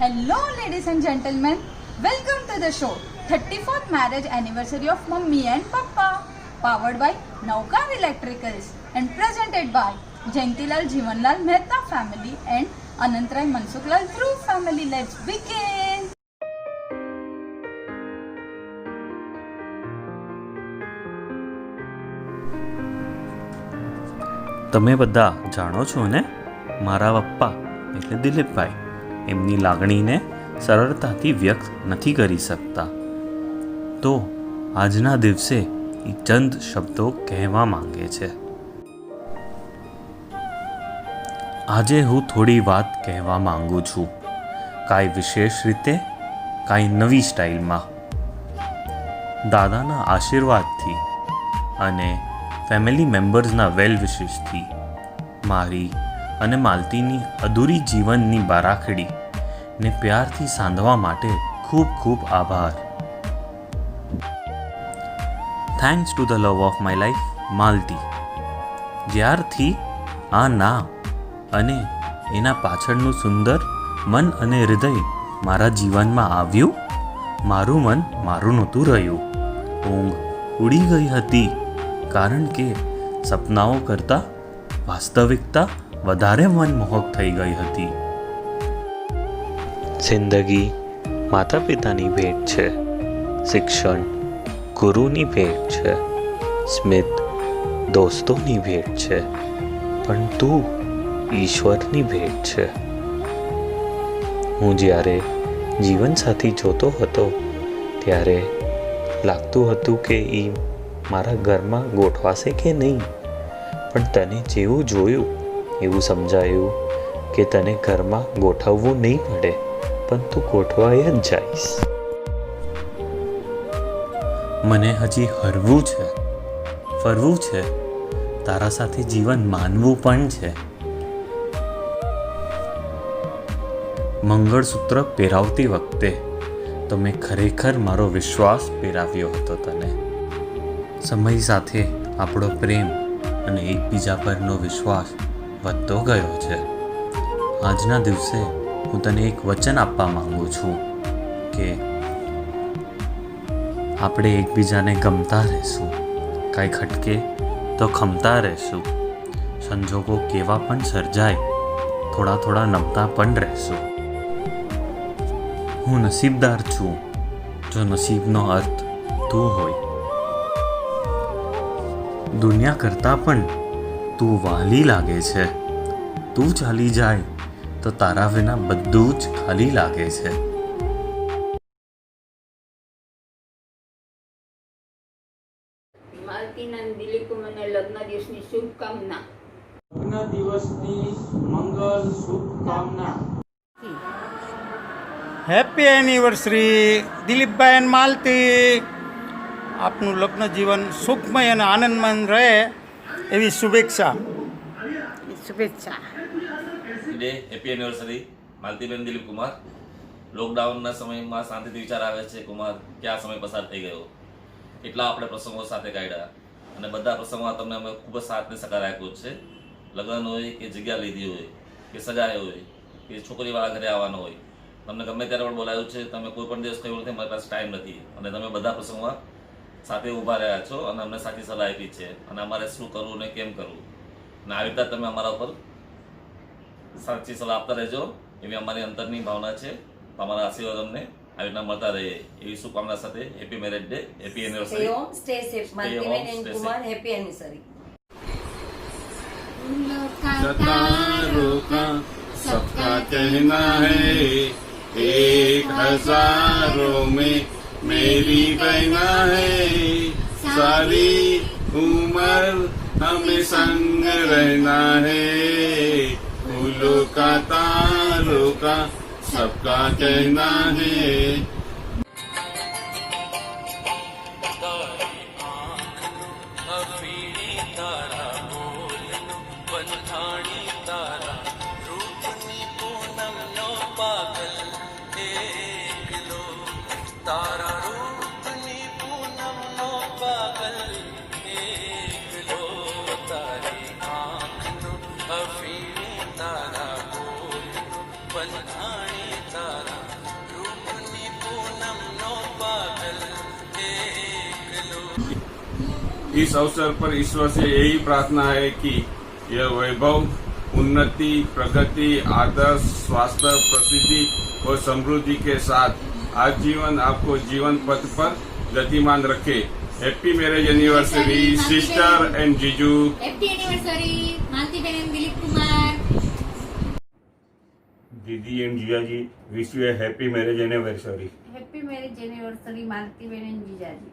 Hello, ladies and gentlemen. Welcome to the show. 34th marriage anniversary of Mummy and Papa. Powered by Naukar Electricals and presented by Jayantilal Jivanlal Mehta family and Anantrai Mansuklal Dhruv family. Let's begin. તમે બધા જાણો છો ને, મારા પપ્પા એટલે દિલીપભાઈ એમની લાગણીને સરળતાથી વ્યક્ત નથી કરી શકતા. તો આજના દિવસે એ ચંદ શબ્દો કહેવા માંગે છે. આજે હું થોડી વાત કહેવા માંગુ છું, કાંઈ વિશેષ રીતે, કાંઈ નવી સ્ટાઇલમાં. દાદાના આશીર્વાદથી અને ફેમિલી મેમ્બર્સના વેલ વિશિસથી મારી અને માલતીની અધૂરી જીવનની બારાખડી ને પ્યારથી સાંધવા માટે ખૂબ ખૂબ આભાર. Thanks to the love of my life Malti. જ્યારથી આ નામ અને એના પાછળનું સુંદર મન અને હૃદય મારા જીવનમાં આવ્યું, મારું મન મારું નહોતું રહ્યું. ઊંઘ ઉડી ગઈ હતી, કારણ કે સપનાઓ કરતાં વાસ્તવિકતા વધારે મનમોહક થઈ ગઈ હતી. જિંદગી માતા પિતાની ભેટ છે, શિક્ષણ ગુરુની ભેટ છે, સ્મિત દોસ્તોની ભેટ છે, પણ તું ઈશ્વરની ભેટ છે. હું જ્યારે જીવનસાથી જોતો હતો ત્યારે લાગતું હતું કે એ મારા ઘરમાં ગોઠવાશે કે નહીં, પણ તને જેવું જોયું એવું સમજાયું કે તને ઘરમાં ગોઠવવું નહીં પડે, પણ તું ગોઠવાઈ જ જઈશ. મને હજી હરવું છે, ફરવું છે, તારા સાથે જીવન માનવું પણ છે. મંગળસૂત્ર પહેરાવતી વખતે તો મેં ખરેખર મારો વિશ્વાસ પહેરાવ્યો હતો તને. સમય સાથે આપણો પ્રેમ અને એકબીજા પરનો વિશ્વાસ વધતો ગયો છે. આજના દિવસે હું તને એક વચન આપવા માંગુ છું કે આપણે એકબીજાને ગમતા રહેશું, કાંઈ ખટકે તો ખમતા રહેશું, સંજોગો કેવા પણ સર્જાય થોડા થોડા નમતા પણ રહેશું. હું નસીબદાર છું જો નસીબનો અર્થ તું હોય. દુનિયા કરતાં પણ તું વહાલી લાગે છે. તું ચાલી જાય તો તારા વિના બધું જ ખાલી લાગે છે. માલતીના દિલીપ મને લગ્ન દિવસની શુભકામના. લગ્ન દિવસની મંગલ શુભકામના. હેપી એનિવર્સરી દિલીપભાઈ અને માલતી. આપનું લગ્ન જીવન સુખમય અને આનંદમય રહે એવી શુભેચ્છા. Today happy anniversary Maltiben Dilip Kumar. લોકડાઉનના સમયમાં શાંતિથી વિચાર આવે છે કુમાર કે આ સમય પસાર થઈ ગયો. એટલા આપણે પ્રસંગો સાથે કાઢ્યા અને બધા પ્રસંગોમાં તમને અમે ખૂબ જ સાથ ને સહકાર આપ્યો છે. લગ્ન હોય કે જગ્યા લીધી હોય કે સગાઈ હોય કે છોકરીવાળા ઘરે આવવાનો હોય, તમને ગમે ત્યારે પણ બોલાવ્યું છે. તમે કોઈ પણ દિવસ કહ્યું નથી મારી પાસે ટાઈમ નથી, અને તમે બધા પ્રસંગોમાં સાથે ઊભા રહ્યા છો અને અમને સાચી સલાહ આપી છે અને અમારે શું કરવું ને કેમ કરવું. અને આવી રીતે તમે અમારા ઉપર સાચી સલાહ આપતા રહેજો એવી અમારી અંતરની ભાવના છે. તમારા આશીર્વાદ અમને આવી રીતના મળતા રહે એવી શુભકામના સાથે happy marriage day, happy anniversary. Stay home, stay safe. Maltiben and Kumar, happy anniversary. कतारों का सबका कहना है, 1000 में मेरी बहना है, सारी उम्र हमें संग रहना है, फूलों का तारों का सबका कहना है. તારા इस अवसर पर ईश्वर से यही प्रार्थना है कि यह वैभव, उन्नति, प्रगति, आदर्श, स्वास्थ्य, प्रसिद्धि और समृद्धि के साथ आजीवन आपको जीवन पथ पर गतिमान रखे। Happy marriage anniversary sister and जीजू। Happy anniversary Maltiben and Dilip Kumar. दीदी एंड जीजा जी, wish you a happy marriage anniversary. Happy marriage anniversary Maltiben and जीजाजी।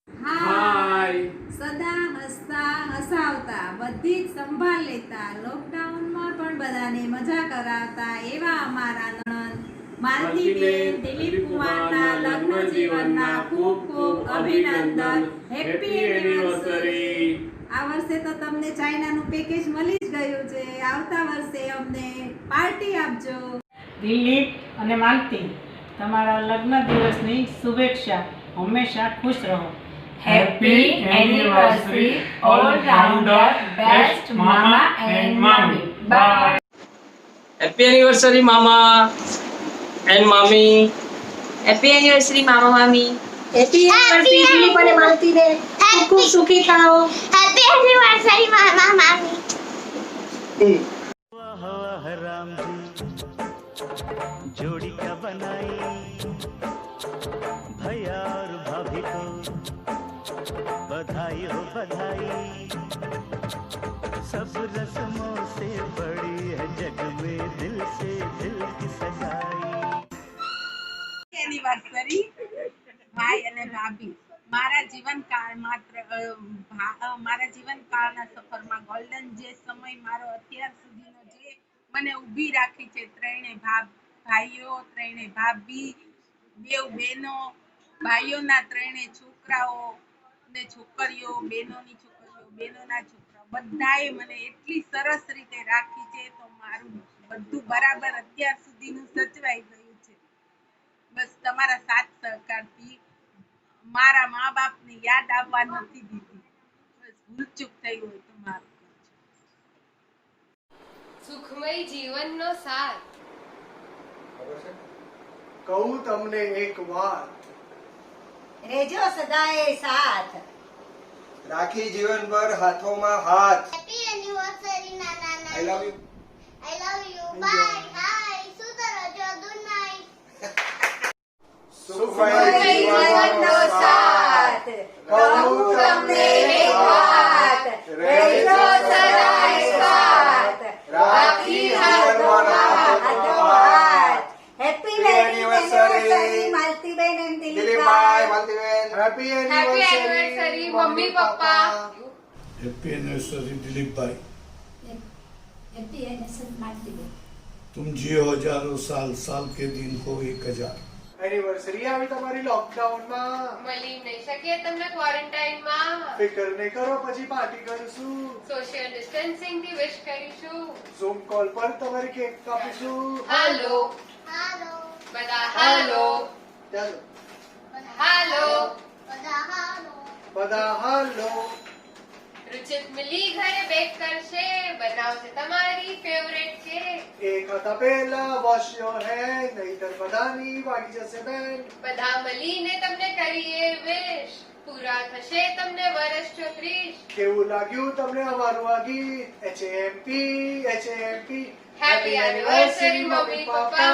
હાય સદા હસતા હસાવતા બધી જ સંભાળ લેતા લોકડાઉનમાં પણ બધાને મજા કરાવતા એવા અમારા નણંદ માલતીબેન દિલીપ કુમારના લગ્ન જીવનના ખૂબ ખૂબ અભિનંદન। Happy anniversary. આ વર્ષે તો તમને ચાઇનાનું પેકેજ મળી જ ગયું છે, આવતા વર્ષે અમને પાર્ટી આપજો। દિલીપ અને માલતી, તમારા લગ્ન દિવસની શુભેચ્છા। હંમેશા ખુશ રહો। Happy anniversary, all-rounder, best mama and mommy. Bye. Happy anniversary, mama and mommy. Happy anniversary, mama, mommy. Happy anniversary Dilip અને માલતીબેન, ખૂબ ખૂબ સુખી થાઓ। Happy anniversary, mama, mommy. जोड़ी का बनाई भैया और भाभी को बधाई हो बधाई। सब रस्मों से बड़ी है जग में दिल से दिल की सगाई। એનિવર્સરી ભાઈ અને ભાભી, મારા જીવનકાળ મારા જીવનકાળના સફરમાં ગોલ્ડન જે સમય મારો અત્યાર સુધીનો જે મને ઊભી રાખી છે, ત્રણે ભાઈઓ, ત્રણે ભાભી, બેવ બહેનો, ભાઈઓના ત્રણે છોકરાઓ ને છોકરીઓ, બહેનોની છોકરીઓ, બહેનોના છોકરાઓ, બધાએ મને એટલી સરસ રીતે રાખી છે, તો મારું બધું બરાબર અત્યાર સુધીનું સચવાઈ ગયું છે। બસ તમારા સાથ સહકારથી મારા મા બાપને યાદ આવવા નથી દીધી। બસ ભૂલચૂક થઈ હોય તો મારું સુખમય જીવનનો સાથ। કહું તમને એક વાત, રહેજો સદાય સાથ, રાખી જીવનભર હાથોમાં હાથ। Happy anniversary, Nana. I love you. I love you. Bye. Hi. Sutarajo. Good night. સુખમય જીવનનો સાથ, કહું તમને એક વાત, રહેજો સદાય સાથ, રાખી હાથોમાં હાથ। Happy anniversary Maltiben and Dilipbhai. Happy happy anniversary mummy પપ્પા। हैप्पी एनिवर्सरी दिलीप भाई। Happy anniversary, Malतीबेन. तुम जियो हजारों साल, साल के दिन हो 1000। एनिवर्सरी આવી તમારી લોકડાઉનમાં, મળી નહીં શકીએ તમને ક્વોરન્ટાઇનમાં। ફિકર નહીં કરો, પછી પાર્ટી કરીશું। સોશિયલ ડિસ્ટન્સિંગ થી વિશ કરીશું। ઝૂમ કોલ પર તમારી કેક કાપીશું। હાલો Hello. બધા હાલો ચાલો હાલો। બધા હાલો। રુચિત મિલી ઘરે બેક કરશે, બનાવશે તમારી ફેવરેટ કેક। એક હતા પહેલા વોશ યોર હેન્ડ, નહીતર બધાની વાગી જશે બેન્ડ। બધા મળીને તમને કરીએ વિશ, પૂરા થશે તમને વર્ષ 34। કેવું લાગ્યું તમને અમારું આ ગીત? HAMP HAMP। Happy anniversary mummy papa,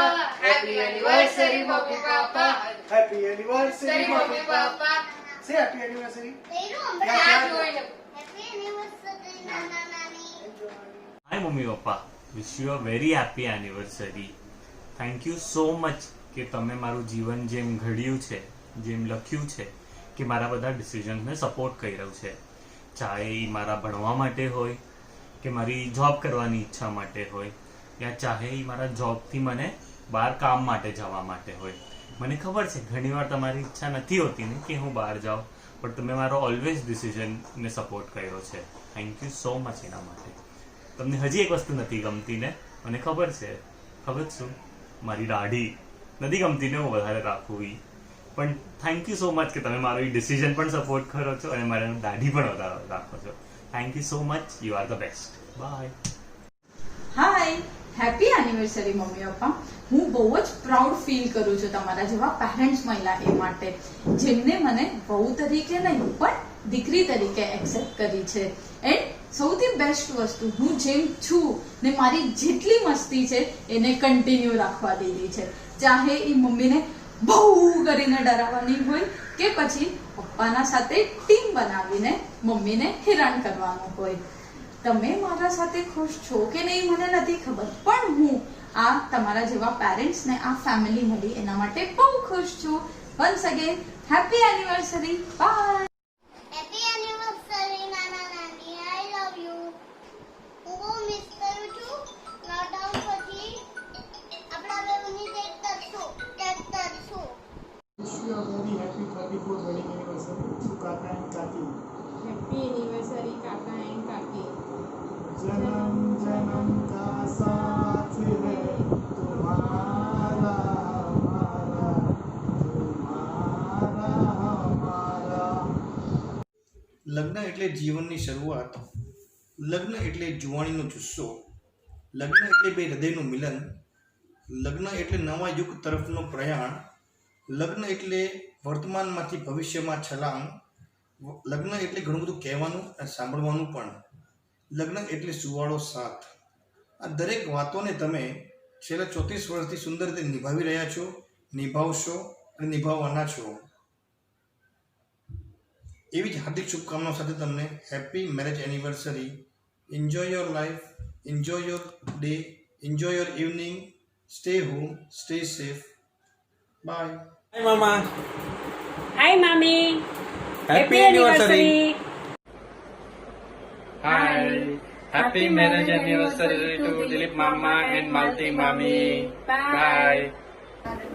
Happy anniversary mummy papa, Happy anniversary mummy papa. Say happy anniversary. ત્યાં જોઈને Happy anniversary, Nana, Nani. Hi mummy papa, wish you a very happy anniversary. Thank you so much કે તમે મારું જીવન જેમ ઘડ્યું છે, જેમ લખ્યું છે, કે મારા બધા ડિસિઝન્સને સપોર્ટ કર્યો છે, ચાહે એ મારા ભણવા માટે હોય, કે મારી જોબ કરવાની ઈચ્છા માટે હોય, યા ચાહે એ મારા જોબથી મને બહાર કામ માટે જવા માટે હોય। મને ખબર છે ઘણીવાર તમારી ઈચ્છા નથી હોતી ને કે હું બહાર જાઉં, પણ તમે મારો ઓલવેઝ ડિસિઝનને સપોર્ટ કર્યો છે। થેન્ક યુ સો મચ એના માટે। તમને હજી એક વસ્તુ નથી ગમતી ને, મને ખબર છે, ખબર છું મારી દાઢી નથી ગમતી ને હું વધારે રાખું એ, પણ થેન્ક યુ સો મચ કે તમે મારો એ ડિસિઝન પણ સપોર્ટ કરો છો અને મારી દાઢી પણ વધારે રાખો છો। Thank you so much, you are the best. Bye. Hi, happy anniversary mummy papa. હું બહુ જ પ્રાઉડ ફીલ કરું છું તમારા જેવા પેરેન્ટ્સ મળ્યા એ માટે, જેમને મને વહુ તરીકે નહીં પણ દીકરી તરીકે એક્સેપ્ટ કરી છે. એન્ડ સૌથી બેસ્ટ વસ્તુ, હું જેમ છું ને મારી જેટલી મસ્તી છે એને કન્ટિન્યુ રાખવા દીધી છે. ચાહે એ મમ્મીને બહુ કરીને ડરાવવાની હોય કે પછી પપ્પાના સાથે ટીમ બનાવીને મમ્મીને હેરાન કરવાનું હોય. તમે મારા સાથે ખુશ છો કે નહીં મને નથી ખબર, પણ હું આ તમારા જેવા પેરેન્ટ્સ ને આ ફેમિલી મળી એના માટે બહુ ખુશ છું. Once again happy anniversary. Bye. Happy anniversary નાના નાની, આઈ લવ યુ. હું બહુ મિસ કરું છું. લોકડાઉન પછી આપણા બેઉની ટેક કરશું. Wish you a very happy 34th wedding anniversary to Kaka and Kaki. Happy anniversary, Kaka and Kaki. जन्म जन्म का साथ है तुम्हारा हमारा, तुम्हारा हमारा. લગ્ન એટલે જીવનની શરૂઆત, લગ્ન એટલે જુવાનીનો જુસ્સો, લગ્ન એટલે બે હૃદયનું મિલન, લગ્ન એટલે નવા યુગ તરફનો પ્રયાણ, લગ્ન એટલે વર્તમાનમાંથી ભવિષ્યમાં છલાંગ, લગ્ન એટલે ઘણું બધું કહેવાનું અને સાંભળવાનું પણ, લગ્ન એટલે સુવાળો સાથ. આ દરેક વાતોને તમે છેલ્લા 34 વર્ષથી સુંદર રીતે નિભાવી રહ્યા છો, નિભાવશો અને નિભાવવાના છો. એવી જ હાર્દિક શુભકામનાઓ સાથે તમને happy marriage anniversary. Enjoy your life, enjoy your day, enjoy your evening. Stay home, stay safe. Bye. Hi મામા. હાય મામી. Happy anniversary. Hi. Happy marriage anniversary to Dilip મામા એન્ડ માલતી મામી. બાય.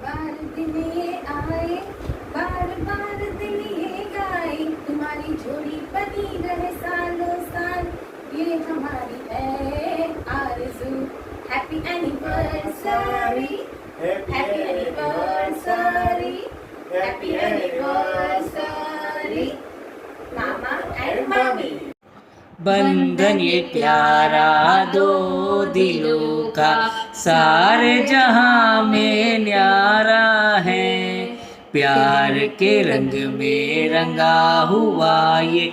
बार दिन ये आए, बार बार दिन ये गाए, तुम्हारी जोड़ी बनी रहे सालों साल, ये हमारी है आरज़ू. Happy anniversary, happy anniversary, happy anniversary मामा एंड मामी. बंधन ये प्यारा दो दिलों का सारे जहां में न्यारा है. प्यार के रंग में रंगा हुआ ये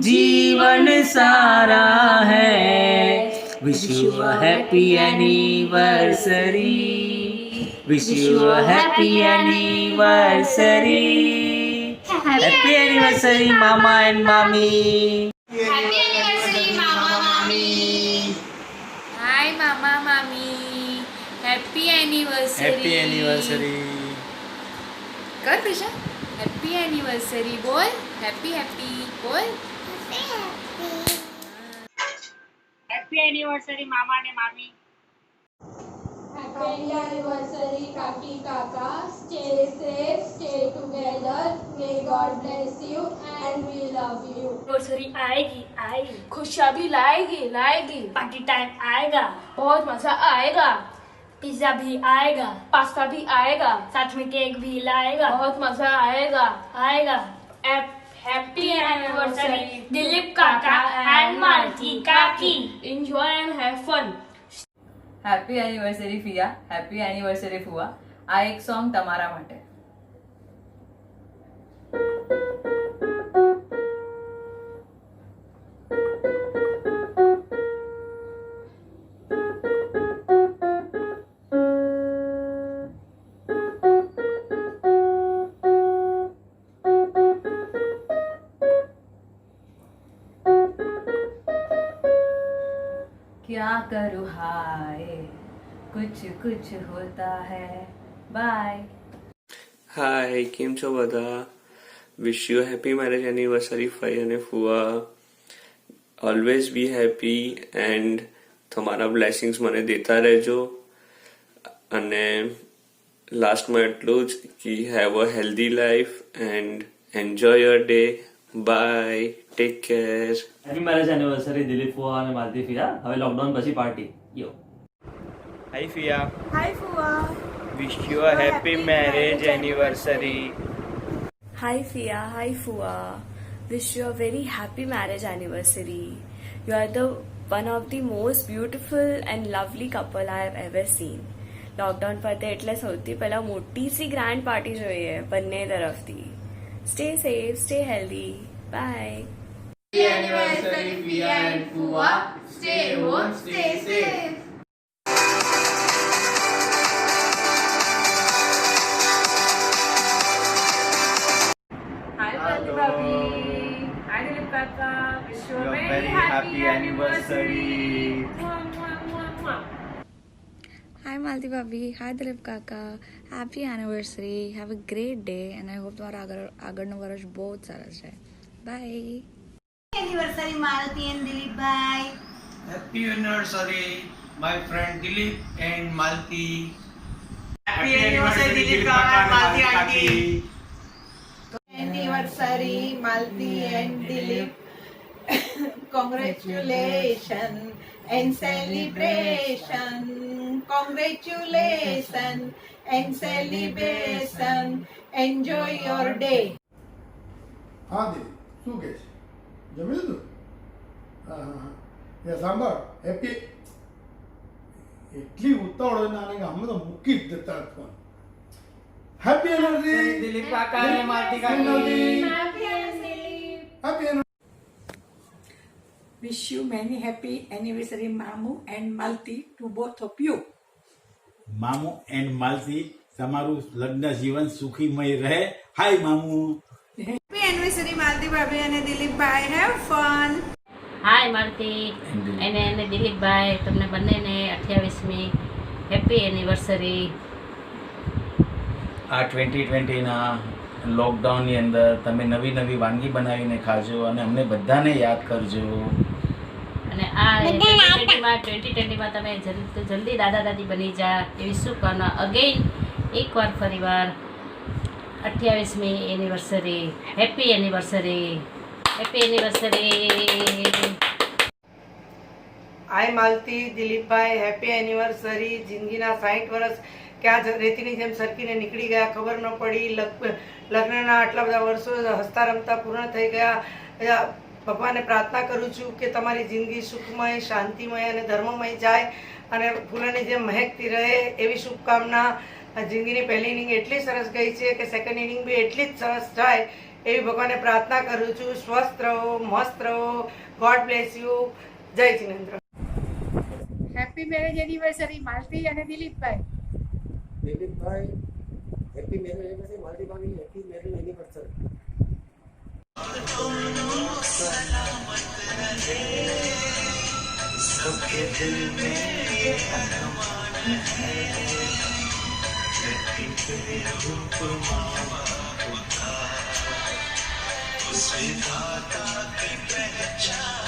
जीवन सारा है. Wish you a happy anniversary, wish you a happy anniversary. Happy anniversary मामा एंड मामी. Happy anniversary, Mama Mami. Hi, Mama Mami. Happy anniversary. Happy anniversary. કર દિશા. Happy anniversary. બોલ. Happy happy. બોલ. હેપી એનિવર્સરી મામા અને મામી. Happy anniversary, Kaki Kaka. Stay safe, stay together. May God bless you and we love you. Anniversary आएगी आएगी, खुशियाँ भी लाएगी लाएगी, पार्टी टाइम आएगा, बहुत मजा आएगा, पिज्जा भी आएगा, पास्ता भी आएगा, साथ में केक भी लाएगा, बहुत मजा आएगा आएगा. हैप्पी एनिवर्सरी दिलीप काका एंड मालती काकी. Enjoy and have fun. Happy anniversary ફિયા, હેપી એનિવર્સરી ફુવા. આ એક સોંગ તમારા માટે. क्या करूँ हाय, कुछ कुछ होता है. बाय. હાય, કેમ છો બધા? Wish you happy marriage anniversary ફઈ અને ફુવા. ઓલવેઝ બી હેપી એન્ડ તમારા બ્લેસિંગ્સ મને દેતા રહેજો. અને લાસ્ટમાં એટલું જ કે have a healthy life and enjoy your day. Bye, take care. Happy marriage anniversary Dilip ફુવા અને માલતી ફિયા. હવે લોકડાઉન પછી પાર્ટી. યો. હાય ફિયા. હાય ફુવા. Wish you a happy marriage anniversary. Hi Fia, hi Fua. Wish you a very happy marriage anniversary. You are the one of the most beautiful and lovely couple I have ever seen. Lockdown પતે એટલે સૌથી પહેલા મોટી C grand party જોઈએ બંને તરફથી. Stay safe, stay healthy. Bye. Happy anniversary, Pia and Pua. Stay home, stay safe. Hi, Malti Bhabhi. Hi, Dilip Kaka. Wish you a very happy anniversary. Mwah, mwah, mwah, mwah. Hi Malti Bhabhi. Hi Dilip Kaka. Happy anniversary. Have a great day and I hope તમારા આગળનો વર્ષ બહુ જ સરસ રહે. Bye. Anniversary, Malti and Dilip bhai. Happy anniversary, my friend Dilip and Malti. Happy anniversary, Dilip Kaka and Malti auntie. Anniversary, Malti and Dilip. Congratulations and celebration. Congratulations and celebration. Enjoy your day. હા દીદી શું કહે છે જમી લીધું હા હા હા એ સાંભળ હેપી એટલી ઉતાવળ હોય ને આને અમે તો મૂકી જ દેતા ફોન હેપી એનર્જી દિલીપ કાકા અને માલતી કાકી happy Wish you many happy anniversary, Mamu and Malti, to both of you. મામુ એન્ડ માલતી તમારું લગ્ન જીવન સુખીમય રહે. હાય મામુ. Happy anniversary, Malti Bhabhi and Dilip bhai. Have fun. હાય માલતી અને દિલીપભાઈ, તમને બંનેને 28મી હેપી એનિવર્સરી. આ 2020ના લોકડાઉનની અંદર તમે નવી નવી વાનગી બનાવીને ખાજો અને અમને બધાને યાદ કરજો. અને આ 2020માં તમે જલ્દી દાદા દાદી બની જા એવી શુભકામના. અગેન એકવાર ફરીવાર 28મી anniversary. Happy anniversary. Happy anniversary. Hi Malti, Dilipbhai, happy anniversary. જિંદગીના 60 વર્ષ ક્યાં રેતીની જેમ સરકીને નીકળી ગયા, ખબર ન પડી. લગ્નના આટલા બધા વર્ષો હસતા રમતા પૂર્ણ થઈ ગયા. ભગવાનને પ્રાર્થના કરું છું કે તમારી જિંદગી સુખમય, શાંતિમય અને ધર્મમય જાય અને ફૂલોની જેમ મહેકતી રહે એવી શુભકામના. જિંદગીની પહેલી ઇનિંગ એટલી સરસ ગઈ છે કે સેકન્ડ ઇનિંગ બી એટલી જ સરસ જાય એવી ભગવાનને પ્રાર્થના કરું છું. સ્વસ્થ રહો, મસ્ત રહો. God bless you. Jai Jinendra. Happy marriage anniversary, Malti અને Dilipbhai. Dilipbhai happy marriage anniversary, Malti ભાભી હેપી મેરેજ એનિવર્સરી. सबके दिल में ये अरमान है, तेरे रूप मामा उस विधाता की पहचान